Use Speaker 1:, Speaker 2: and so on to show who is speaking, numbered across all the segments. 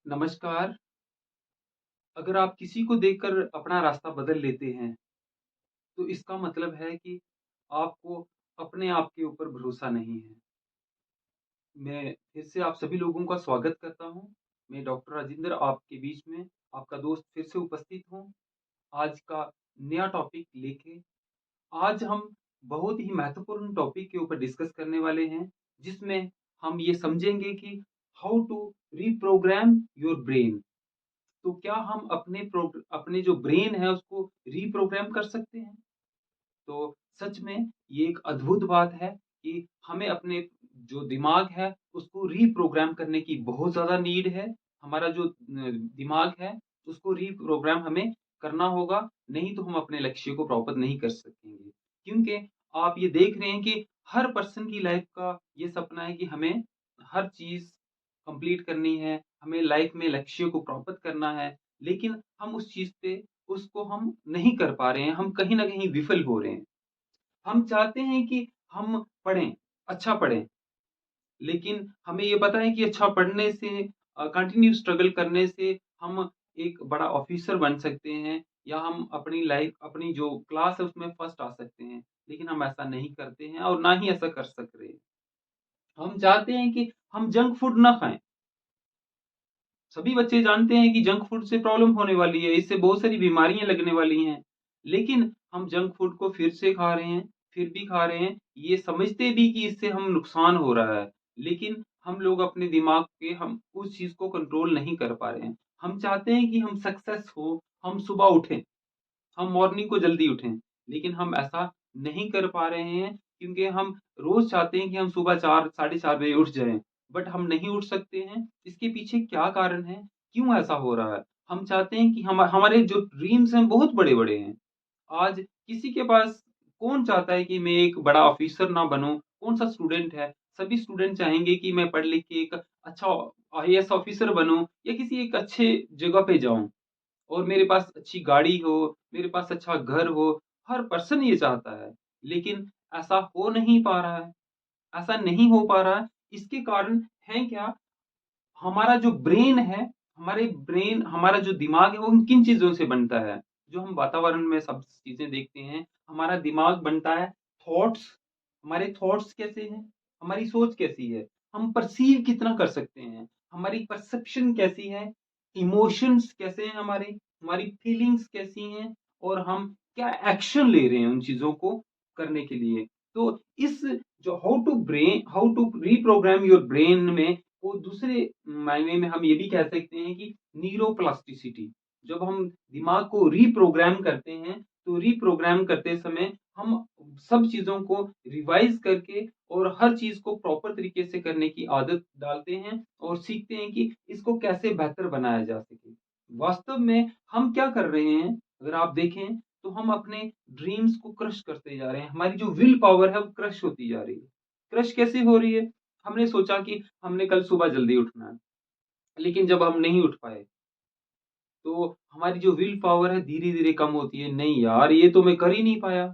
Speaker 1: नमस्कार। अगर आप किसी को देखकर अपना रास्ता बदल लेते हैं, तो इसका मतलब है कि आपको अपने आप के ऊपर भरोसा नहीं है। मैं फिर से आप सभी लोगों का स्वागत करता हूँ। मैं डॉक्टर राजेंद्र आपके बीच में आपका दोस्त फिर से उपस्थित हूँ। आज का नया टॉपिक लेके आज हम बहुत ही महत्वपूर्ण टॉपिक के ऊपर डिस्कस करने वाले हैं, जिसमें हम ये समझेंगे कि how to reprogram your brain. तो क्या हम अपने जो ब्रेन है उसको रीप्रोग्राम कर सकते हैं? तो सच में ये एक अद्भुत बात है कि हमें अपने जो दिमाग है उसको रीप्रोग्राम करने की बहुत ज़्यादा नीड है। हमारा जो दिमाग है उसको रीप्रोग्राम हमें करना होगा, नहीं तो हम अपने लक्ष्य को प्रॉपर नहीं कर सकेंगे। क्योंकि आप ये देख रहे हैं कि हर पर्सन की लाइफ़ का ये सपना है कि हमें हर चीज़ कंप्लीट करनी है, हमें लाइफ़ में लक्ष्य को प्राप्त करना है, लेकिन हम उस चीज़ पे उसको हम नहीं कर पा रहे हैं, हम कहीं न कहीं विफल हो रहे हैं। हम चाहते हैं कि हम पढ़ें, अच्छा पढ़ें, लेकिन हमें ये पता है कि अच्छा पढ़ने से कंटिन्यू स्ट्रगल करने से हम एक बड़ा ऑफ़िसर बन सकते हैं या हम अपनी जो क्लास है उसमें फर्स्ट आ सकते हैं, लेकिन हम ऐसा नहीं करते हैं और ना ही ऐसा कर सक रहे हैं। हम चाहते हैं कि हम जंक फूड ना खाएँ। सभी बच्चे जानते हैं कि जंक फूड से प्रॉब्लम होने वाली है, इससे बहुत सारी बीमारियाँ लगने वाली हैं। लेकिन हम जंक फूड को फिर से खा रहे हैं, फिर भी खा रहे हैं, ये समझते भी कि इससे हम नुकसान हो रहा है। लेकिन हम लोग अपने दिमाग पे हम उस चीज़ को कंट्रोल नहीं कर पा रहे हैं। हम चाहते हैं कि हम सक्सेस हो, हम सुबह उठें, हम मॉर्निंग को जल्दी उठें, लेकिन हम ऐसा नहीं कर पा रहे हैं क्योंकि हम रोज़ चाहते हैं कि हम सुबह 4 साढ़े 4 बजे उठ जाएँ, बट हम नहीं उठ सकते हैं। इसके पीछे क्या कारण है? क्यों ऐसा हो रहा है? हम चाहते हैं कि हमारे जो ड्रीम्स हैं बहुत बड़े-बड़े हैं। आज किसी के पास कौन चाहता है कि मैं एक बड़ा ऑफ़िसर ना बनूँ? कौन-सा स्टूडेंट है? सभी स्टूडेंट चाहेंगे कि मैं पढ़ लिख के एक अच्छा आईएएस ऑफ़िसर बनूँ या किसी एक अच्छे जगह पे जाऊँ। और मेरे पास अच्छी गाड़ी हो, मेरे पास अच्छा घर हो, हर पर्सन ये चाहता है। लेकिन ऐसा हो नहीं पा रहा है, ऐसा नहीं हो पा रहा है, इसके कारण है क्या? हमारा जो ब्रेन है, हमारा जो दिमाग है, वो किन चीज़ों से बनता है? जो हम वातावरण में सब चीज़ें देखते हैं, हमारा दिमाग बनता है थॉट्स, हमारे थॉट्स कैसे हैं? हमारी सोच कैसी है? हम परसीव कितना कर सकते हैं? हमारी परसेप्शन कैसी है? इमोशंस कैसे हैं हमारे? हमारी फीलिंग्स कैसी हैं? और हम क्या एक्शन ले रहे हैं उन चीज़ों को करने के लिए? तो इस जो how to reprogram your brain में वो दूसरे मायने में हम ये भी कह सकते हैं कि न्यूरोप्लास्टिसिटी। जब हम दिमाग को रीप्रोग्राम करते हैं, तो रीप्रोग्राम करते समय हम सब चीज़ों को रिवाइज़ करके और हर चीज़ को प्रॉपर तरीके से करने की आदत डालते हैं और सीखते हैं कि इसको कैसे बेहतर बनाया जा सके। वास्तव में हम क्या कर रहे हैं, अगर आप देखें, तो हम अपने ड्रीम्स को क्रश करते जा रहे हैं। हमारी जो विल पावर है, वो क्रश होती जा रही है। क्रश कैसे हो रही है? हमने सोचा कि हमने कल सुबह जल्दी उठना है, लेकिन जब हम नहीं उठ पाए, तो हमारी जो विल पावर है धीरे-धीरे कम होती है, नहीं यार ये तो मैं कर ही नहीं पाया।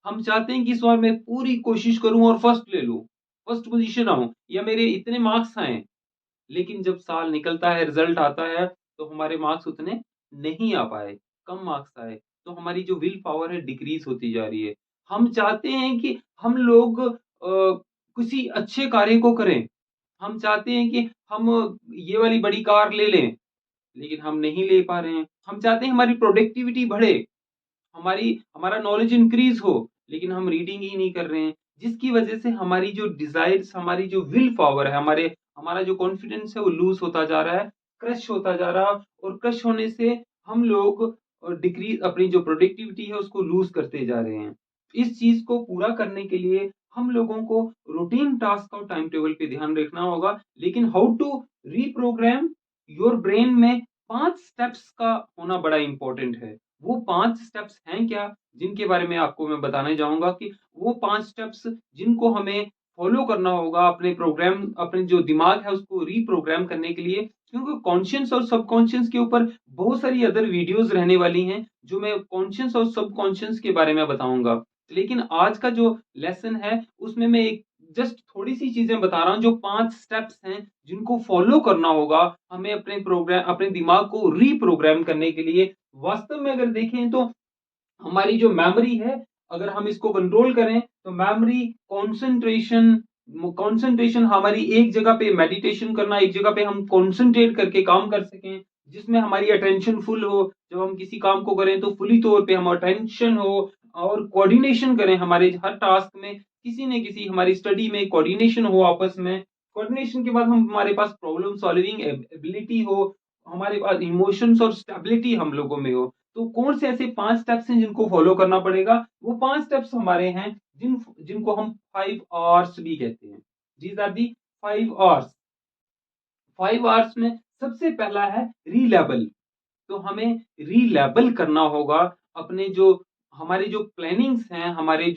Speaker 1: हम चाहते हैं कि इस बार मैं पूरी कोशिश करूँ और फर्स्ट ले लूँ, फर्स्ट पोज़ीशन आऊँ या मेरे इतने मार्क्स आएँ। लेकिन जब साल निकलता है, रिज़ल्ट आता है, तो हमारे मार्क्स उतने नहीं आ पाए, कम मार्क्स आए, तो हमारी जो विल पावर है डिक्रीज़ होती जा रही है। हम चाहते हैं कि हम लोग किसी अच्छे कार्य को करें। हम चाहते हैं कि हम ये वाली बड़ी कार ले लें, लेकिन हम नहीं ले पा रहे हैं। हम चाहते हैं हमारी प्रोडक्टिविटी बढ़े, हमारा नॉलेज इंक्रीज़ हो, लेकिन हम रीडिंग ही नहीं कर रहे हैं। जिसकी वजह से हमारी जो डिज़ायर्स हमारी जो विल पावर है, हमारा जो कॉन्फिडेंस है वो लूज़ होता जा रहा है, क्रश होता जा रहा है और क्रश होने से हम लोग डिक्रीज़ अपनी जो प्रोडक्टिविटी है उसको लूज़ करते जा रहे हैं। इस चीज़ को पूरा करने के लिए हम लोगों को रूटीन टास्क और टाइम टेबल पे ध्यान रखना होगा, लेकिन how to reprogram your brain में 5 स्टेप्स का होना बड़ा इम्पोर्टेंट है। वो 5 स्टेप्स हैं क्या? जिनके बारे में आपको मैं बताने जाऊँगा कि वो 5 स्टेप्स जिनको हमें फ़ॉलो करना होगा अपने जो दिमाग है उसको रीप्रोग्राम करने के लिए, क्योंकि कॉन्शियस और सबकॉन्शियस के ऊपर बहुत सारी अदर वीडियोज़ रहने वाली हैं, जो मैं कॉन्शियस और सबकॉन्शियस के बारे में बताऊँगा। लेकिन आज का जो लेसन है, उसमें मैं एक जस्ट थोड़ी-सी चीज़ें बता रहा हूँ, जो 5 स्टेप्स हैं, जिनको फ़ॉलो करना होगा हमें अपने दिमाग को रीप्रोग्राम करने के लिए। वास्तव में अगर देखें तो हमारी जो मेमोरी है, अगर हम इसको कंट्रोल करें, तो मेमोरी, कंसंट्रेशन हमारी एक जगह पे मेडिटेशन करना, एक जगह पे हम कंसंट्रेट करके काम कर सकें, जिसमें हमारी अटेंशन फुल हो। जब हम किसी काम को करें तो फुली तौर पे हम अटेंशन हो और कोऑर्डिनेशन करें हमारे हर टास्क में, किसी न किसी हमारी स्टडी में कोऑर्डिनेशन हो आपस में। कोऑर्डिनेशन के बाद हम हमारे पास प्रॉब्लम सॉल्विंग एबिलिटी हो, हमारे पास इमोशंस और स्टेबिलिटी हम लोगों में हो। तो कौन से ऐसे 5 स्टेप्स हैं जिनको फॉलो करना पड़ेगा? वो 5 स्टेप्स हमारे हैं जिनको हम 5 आवर्स भी कहते हैं। These are the 5 hours. 5 hours में सबसे पहला है रीलेबल। तो हमें रीलेबल करना होगा अपने जो हमारे जो प्लानिंग्स हैं, हमारे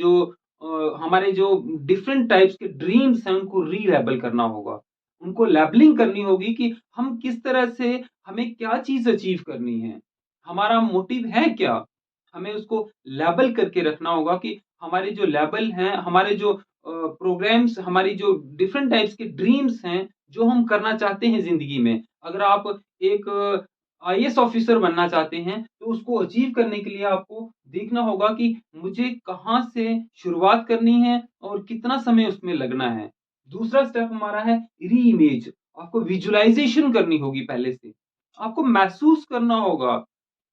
Speaker 1: जो डिफरेंट टाइप्स के ड्रीम्स हैं, उनको रीलेबल करना होगा। उनको लेबलिंग करनी होगी कि हम किस तरह से हमें क्या चीज़ अचीव करनी है। हमारा मोटिव है क्या? हमें उसको लेबल करके रखना होगा कि हमारे जो लेबल हैं, हमारे जो प्रोग्राम्स, हमारी जो डिफरेंट टाइप्स के ड्रीम्स हैं, जो हम करना चाहते हैं ज़िंदगी में। अगर आप एक आईएएस ऑफिसर बनना चाहते हैं, तो उसको अचीव करने के लिए आपको देखना होगा कि मुझे कहाँ से शुरुआत करनी है और कितना समय उसमें लगना है। दूसरा स्टेप हमारा है री-इमेज। आपको विजुअलाइज़ेशन करनी होगी पहले से। आपको महसूस करना होगा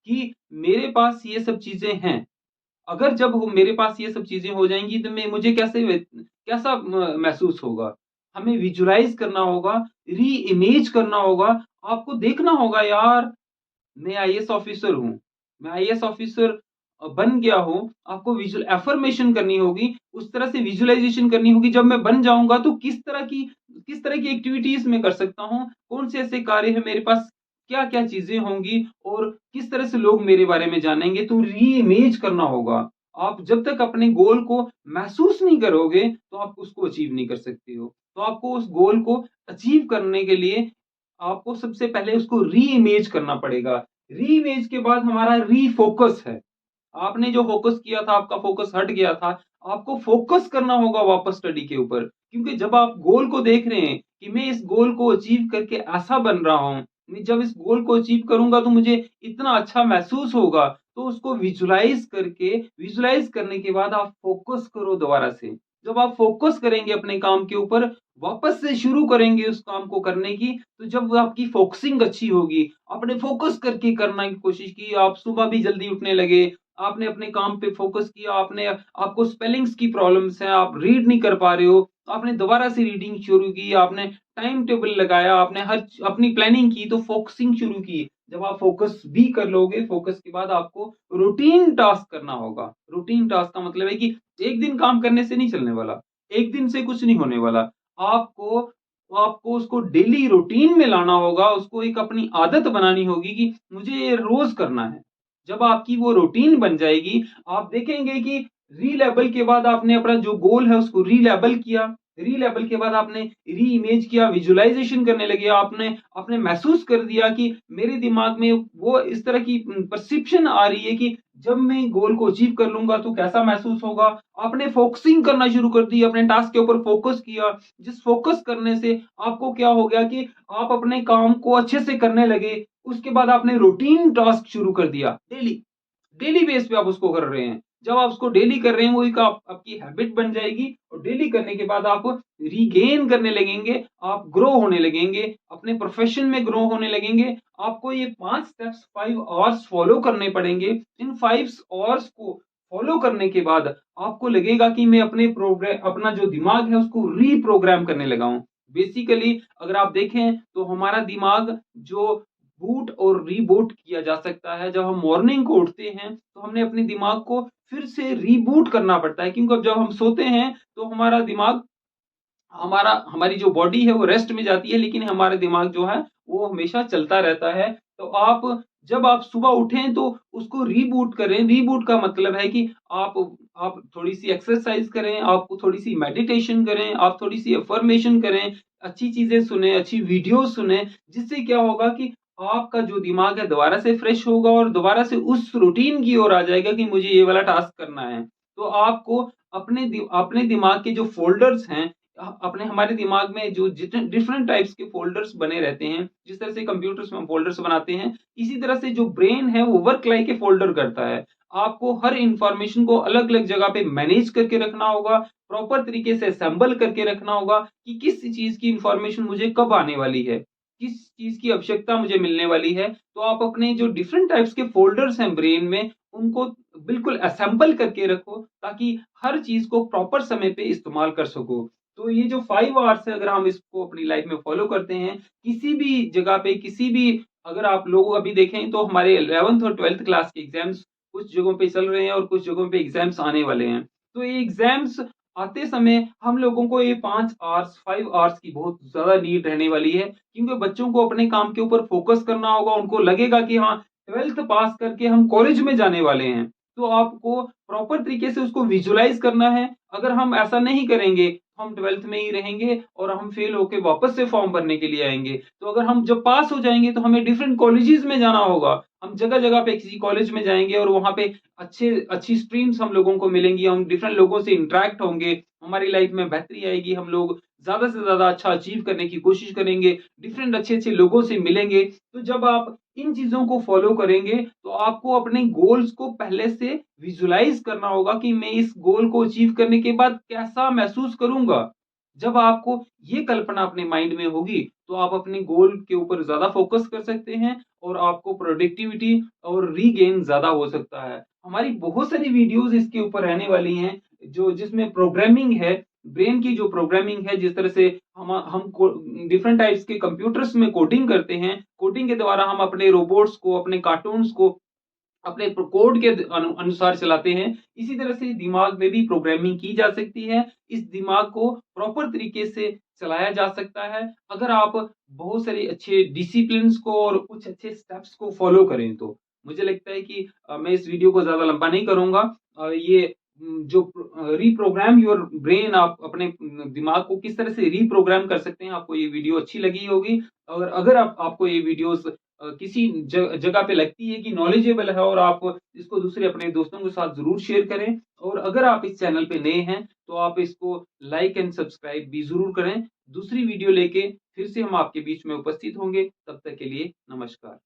Speaker 1: कि मेरे पास ये सब चीज़ें हैं। अगर जब हो मेरे पास ये सब चीज़ें हो जाएँगी तो मैं मुझे कैसा महसूस होगा? हमें विजुअलाइज़ करना होगा, री-इमेज करना होगा। आपको देखना होगा यार, मैं आईएएस ऑफिसर हूँ। मैं आईएएस ऑफिसर बन गया हूँ। आपको विजुअल अफ़र्मेशन करनी होगी, उस तरह से विजुअलाइज़ेशन करनी होगी, जब मैं बन जाऊँगा तो किस तरह की एक्टिविटीज़ मैं कर सकता हूँ, कौन से ऐसे कार्य हैं मेरे पास, क्या-क्या चीज़ें होंगी और किस तरह से लोग मेरे बारे में जानेंगे, तो री-इमेज करना होगा। आप जब तक अपने गोल को महसूस नहीं करोगे, तो आप उसको अचीव नहीं कर सकते हो। तो आपको उस गोल को अचीव करने के लिए आपको सबसे पहले उसको री-इमेज करना पड़ेगा। री-इमेज के बाद हमारा री-फ़ोकस है। आपने जो फ़ोकस किया था, आपका फ़ोकस हट गया था, आपको फ़ोकस करना होगा वापस स्टडी के ऊपर। क्योंकि जब आप गोल को देख रहे हैं कि मैं इस गोल को अचीव करके ऐसा बन रहा हूँ, मैं जब इस गोल को अचीव करूँगा तो मुझे इतना अच्छा महसूस होगा, तो उसको विज़ुअलाइज़ करने के बाद आप फ़ोकस करो दोबारा से। जब आप फ़ोकस करेंगे अपने काम के ऊपर, वापस से शुरू करेंगे उस काम को करने की, तो जब आपकी फ़ोकसिंग अच्छी होगी, आपने फ़ोकस करके करने की कोशिश की, आप सुबह भी जल्दी उठने लगे, आपने अपने काम पे फ़ोकस किया, आपको स्पेलिंग्स की प्रॉब्लम्स हैं, आप रीड नहीं कर पा रहे हो, आपने दोबारा से रीडिंग शुरू की, आपने टाइम टेबल लगाया, आपने अपनी प्लानिंग की, तो फ़ोकसिंग शुरू की। जब आप फ़ोकस भी कर लोगे, फ़ोकस के बाद आपको रूटीन टास्क करना होगा। रूटीन टास्क का मतलब है कि एक दिन काम करने से नहीं चलने वाला, एक दिन से कुछ नहीं होने वाला। आपको आपको उसको डेली रूटीन में लाना होगा, उसको एक अपनी आदत बनानी होगी कि मुझे ये रोज़ करना है। जब आपकी वो रूटीन बन जाएगी, आप देखेंगे कि री-लेबल के बाद आपने अपना जो गोल है उसको री-लेबल किया। री-लेबल के बाद आपने री-इमेज किया, विजुअलाइज़ेशन करने लगे, आपने आपने महसूस कर दिया कि मेरे दिमाग में वो इस तरह की परसेप्शन आ रही है कि जब मैं गोल को अचीव कर लूँगा तो कैसा महसूस होगा। आपने फ़ोकसिंग करना शुरू कर दी, अपने टास्क के ऊपर फ़ोकस किया। जिस फ़ोकस करने से आपको क्या हो गया कि आप अपने काम को अच्छे से करने लगे। उसके बाद आपने रूटीन टास्क शुरू कर दिया डेली। डेली बेस पे आप उसको कर रहे हैं। जब आप उसको डेली कर रहे हैं, वो एक आपकी हैबिट बन जाएगी और डेली करने के बाद आप रीगेन करने लगेंगे, आप ग्रो होने लगेंगे, अपने प्रोफ़ेशन में ग्रो होने लगेंगे। आपको ये 5 स्टेप्स 5 आवर्स फ़ॉलो करने पड़ेंगे। इन 5 आवर्स को फ़ॉलो करने के बाद आपको लगेगा कि मैं अपना जो दिमाग है उसको रीप्रोग्राम करने लगा हूँ। बेसिकली अगर आप देखें तो हमारा दिमाग जो बूट और रीबूट किया जा सकता है। जब हम मॉर्निंग को उठते हैं, तो हमने अपने दिमाग को फिर से रीबूट करना पड़ता है क्योंकि अब जब हम सोते हैं, तो हमारा दिमाग हमारी जो बॉडी है वो रेस्ट में जाती है, लेकिन हमारा दिमाग जो है वो हमेशा चलता रहता है। तो जब आप सुबह उठें तो उसको रीबूट करें। रीबूट का मतलब है कि आप थोड़ी-सी एक्सरसाइज़ करें, आप थोड़ी-सी मेडिटेशन करें, आप थोड़ी-सी अफ़र्मेशन करें, अच्छी चीज़ें सुनें, अच्छी वीडियोज़ सुनें, जिससे क्या होगा कि आपका जो दिमाग है दोबारा से फ्रेश होगा और दोबारा से उस रूटीन की ओर आ जाएगा कि मुझे ये वाला टास्क करना है। तो आपको अपने दिमाग के जो फ़ोल्डर्स हैं, अपने हमारे दिमाग में जो जितने डिफरेंट टाइप्स के फ़ोल्डर्स बने रहते हैं, जिस तरह से कंप्यूटर्स में हम फ़ोल्डर्स बनाते हैं, इसी तरह से जो ब्रेन है वो वर्क लाइक ए फ़ोल्डर करता है। आपको हर इन्फॉर्मेशन को अलग-अलग जगह पे मैनेज करके रखना होगा, प्रॉपर तरीके से असेंबल करके रखना होगा कि किस चीज़ की इन्फॉर्मेशन मुझे कब आने वाली है, किस चीज़ की आवश्यकता मुझे मिलने वाली है। तो आप अपने जो डिफरेंट टाइप्स के फ़ोल्डर्स हैं ब्रेन में, उनको बिल्कुल असेंबल करके रखो ताकि हर चीज़ को प्रॉपर समय पे इस्तेमाल कर सको। तो ये जो 5 आवर्स है, अगर हम इसको अपनी लाइफ में फ़ॉलो करते हैं, किसी भी जगह पे, किसी भी, अगर आप लोग अभी देखें तो हमारे 11th और 12th क्लास के एग्ज़ाम्स कुछ जगहों पे चल रहे हैं और कुछ जगहों पे एग्ज़ाम्स आने वाले हैं। तो ये एग्ज़ाम्स आते समय हम लोगों को ये 5 आवर्स, 5 आवर्स की बहुत ज़्यादा नीड रहने वाली है, क्योंकि बच्चों को अपने काम के ऊपर फ़ोकस करना होगा। उनको लगेगा कि हाँ, 12th पास करके हम कॉलेज में जाने वाले हैं। तो आपको प्रॉपर तरीके से उसको विजुअलाइज़ करना है। अगर हम ऐसा नहीं करेंगे, हम 12th में ही रहेंगे और हम फेल होके वापस से फॉर्म भरने के लिए आएँगे। तो अगर हम जब पास हो जाएँगे तो हमें डिफरेंट कॉलेजेस में जाना होगा। हम जगह-जगह पे किसी कॉलेज में जाएँगे और वहाँ पे अच्छी स्ट्रीम्स हम लोगों को मिलेंगी, हम डिफरेंट लोगों से इंटरैक्ट होंगे, हमारी लाइफ में बेहतरी आएगी, हम लोग ज़्यादा से ज़्यादा अच्छा अचीव करने की कोशिश करेंगे, डिफरेंट अच्छे-अच्छे लोगों से मिलेंगे। तो जब आप इन चीज़ों को फ़ॉलो करेंगे, तो आपको अपने गोल्स को पहले से विजुअलाइज़ करना होगा कि मैं इस गोल को अचीव करने के बाद कैसा महसूस करूँगा। जब आपको ये कल्पना अपने माइंड में होगी, तो आप अपने गोल के ऊपर ज़्यादा फ़ोकस कर सकते हैं और आपको प्रोडक्टिविटी और रीगेन ज़्यादा हो सकता है। हमारी बहुत सारी वीडियोज़ इसके ऊपर रहने वाली हैं, जो जिसमें प्रोग्रामिंग है, ब्रेन की जो प्रोग्रामिंग है, जिस तरह से हम को डिफरेंट टाइप्स के कंप्यूटर्स में कोडिंग करते हैं, कोडिंग के द्वारा हम अपने रोबोट्स को, अपने कार्टून्स को अपने कोड के अनुसार चलाते हैं। इसी तरह से दिमाग में भी प्रोग्रामिंग की जा सकती है। इस दिमाग को प्रॉपर तरीके से चलाया जा सकता है, अगर आप बहुत सारे अच्छे डिसिप्लिन्स को और कुछ अच्छे स्टेप्स को फ़ॉलो करें तो। मुझे लगता है कि मैं इस वीडियो को ज़्यादा लंबा नहीं करूँगा। ये जो रीप्रोग्राम योर ब्रेन, आप अपने दिमाग को किस तरह से रीप्रोग्राम कर सकते हैं, आपको ये वीडियो अच्छी लगी होगी। और अगर आपको ये वीडियोज़ किसी जगह पे लगती है कि नॉलेजेबल है और आप इसको दूसरे अपने दोस्तों के साथ ज़रूर शेयर करें। और अगर आप इस चैनल पे नए हैं, तो आप इसको लाइक एंड सब्सक्राइब भी ज़रूर करें। दूसरी वीडियो लेके फिर से हम आपके बीच में उपस्थित होंगे, तब तक के लिए नमस्कार।